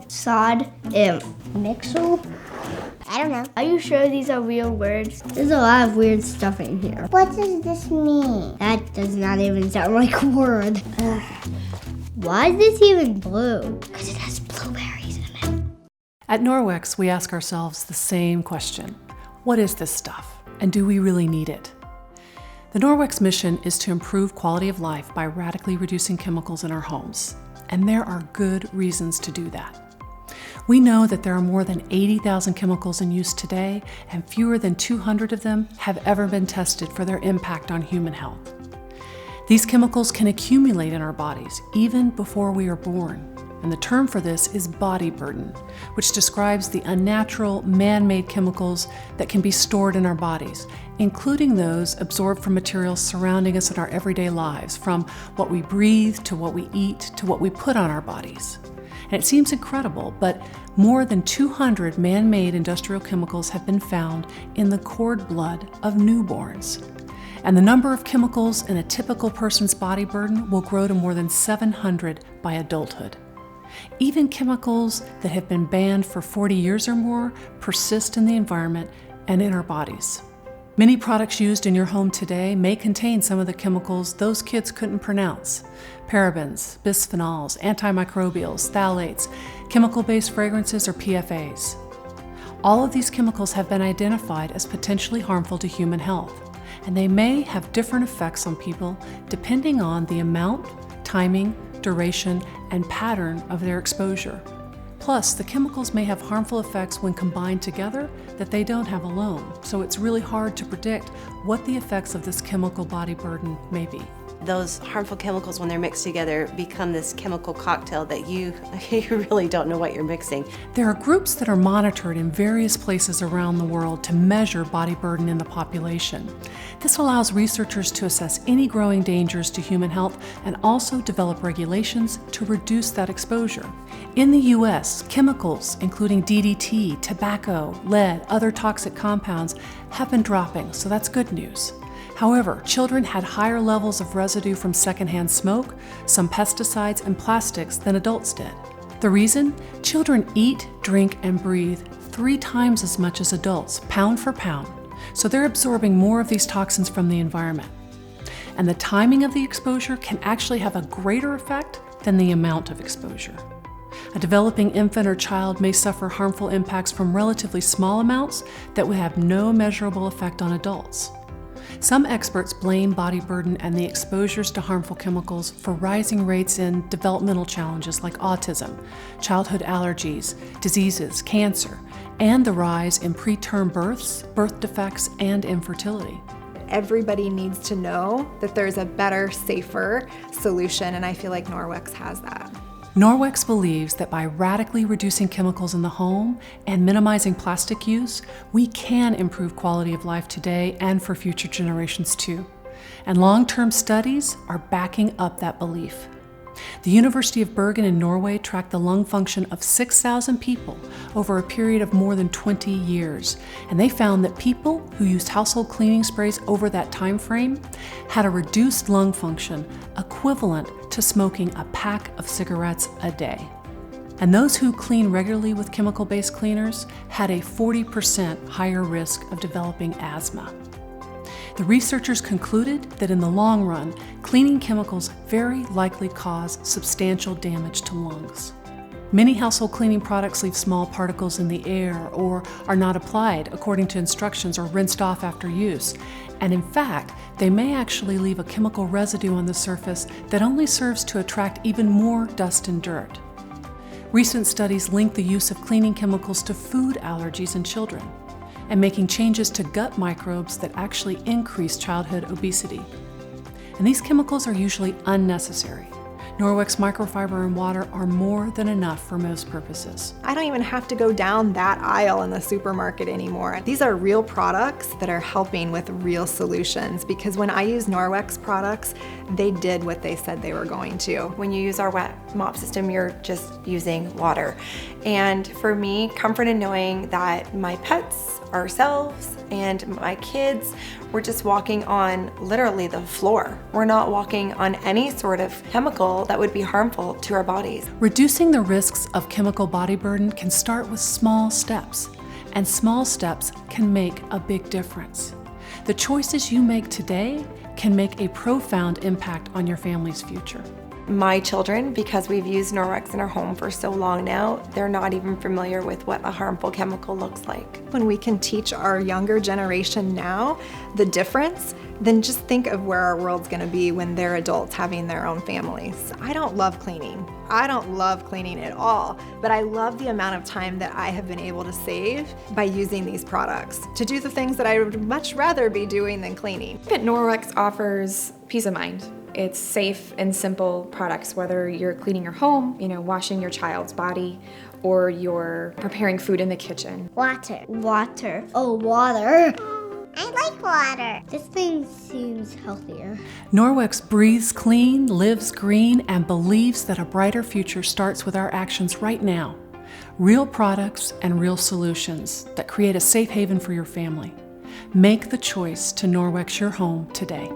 sod, mixel. I don't know. Are you sure these are real words? There's a lot of weird stuff in here. What does this mean? That does not even sound like a word. Why is this even blue? Because it has blueberries in it. At Norwex, we ask ourselves the same question. What is this stuff? And do we really need it? The Norwex mission is to improve quality of life by radically reducing chemicals in our homes. And there are good reasons to do that. We know that there are more than 80,000 chemicals in use today, and fewer than 200 of them have ever been tested for their impact on human health. These chemicals can accumulate in our bodies even before we are born. And the term for this is body burden, which describes the unnatural, man-made chemicals that can be stored in our bodies, including those absorbed from materials surrounding us in our everyday lives, from what we breathe to what we eat to what we put on our bodies. And it seems incredible, but more than 200 man-made industrial chemicals have been found in the cord blood of newborns. And the number of chemicals in a typical person's body burden will grow to more than 700 by adulthood. Even chemicals that have been banned for 40 years or more persist in the environment and in our bodies. Many products used in your home today may contain some of the chemicals those kids couldn't pronounce. Parabens, bisphenols, antimicrobials, phthalates, chemical-based fragrances, or PFAs. All of these chemicals have been identified as potentially harmful to human health, and they may have different effects on people depending on the amount, timing, duration, and pattern of their exposure. Plus, the chemicals may have harmful effects when combined together that they don't have alone, so it's really hard to predict what the effects of this chemical body burden may be. Those harmful chemicals, when they're mixed together, become this chemical cocktail that you really don't know what you're mixing. There are groups that are monitored in various places around the world to measure body burden in the population. This allows researchers to assess any growing dangers to human health and also develop regulations to reduce that exposure. In the US, chemicals including DDT, tobacco, lead, other toxic compounds have been dropping, so that's good news. However, children had higher levels of residue from secondhand smoke, some pesticides, and plastics than adults did. The reason? Children eat, drink, and breathe 3 times as much as adults, pound for pound, so they're absorbing more of these toxins from the environment. And the timing of the exposure can actually have a greater effect than the amount of exposure. A developing infant or child may suffer harmful impacts from relatively small amounts that would have no measurable effect on adults. Some experts blame body burden and the exposures to harmful chemicals for rising rates in developmental challenges like autism, childhood allergies, diseases, cancer, and the rise in preterm births, birth defects, and infertility. Everybody needs to know that there's a better, safer solution, and I feel like Norwex has that. Norwex believes that by radically reducing chemicals in the home and minimizing plastic use, we can improve quality of life today and for future generations too. And long-term studies are backing up that belief. The University of Bergen in Norway tracked the lung function of 6,000 people over a period of more than 20 years, and they found that people who used household cleaning sprays over that time frame had a reduced lung function equivalent to smoking a pack of cigarettes a day. And those who clean regularly with chemical-based cleaners had a 40% higher risk of developing asthma. The researchers concluded that in the long run, cleaning chemicals very likely cause substantial damage to lungs. Many household cleaning products leave small particles in the air or are not applied according to instructions or rinsed off after use. And in fact, they may actually leave a chemical residue on the surface that only serves to attract even more dust and dirt. Recent studies link the use of cleaning chemicals to food allergies in children, and making changes to gut microbes that actually increase childhood obesity. And these chemicals are usually unnecessary. Norwex microfiber and water are more than enough for most purposes. I don't even have to go down that aisle in the supermarket anymore. These are real products that are helping with real solutions, because when I use Norwex products, they did what they said they were going to. When you use our wet mop system, you're just using water. And for me, comfort in knowing that my pets, ourselves, and my kids, we're just walking on literally the floor. We're not walking on any sort of chemical that would be harmful to our bodies. Reducing the risks of chemical body burden can start with small steps, and small steps can make a big difference. The choices you make today can make a profound impact on your family's future. My children, because we've used Norwex in our home for so long now, they're not even familiar with what a harmful chemical looks like. When we can teach our younger generation now the difference, then just think of where our world's gonna be when they're adults having their own families. I don't love cleaning. I don't love cleaning at all, but I love the amount of time that I have been able to save by using these products to do the things that I would much rather be doing than cleaning. Norwex offers peace of mind. It's safe and simple products, whether you're cleaning your home, washing your child's body, or you're preparing food in the kitchen. Water. Water. Oh, water. I like water. This thing seems healthier. Norwex breathes clean, lives green, and believes that a brighter future starts with our actions right now. Real products and real solutions that create a safe haven for your family. Make the choice to Norwex your home today.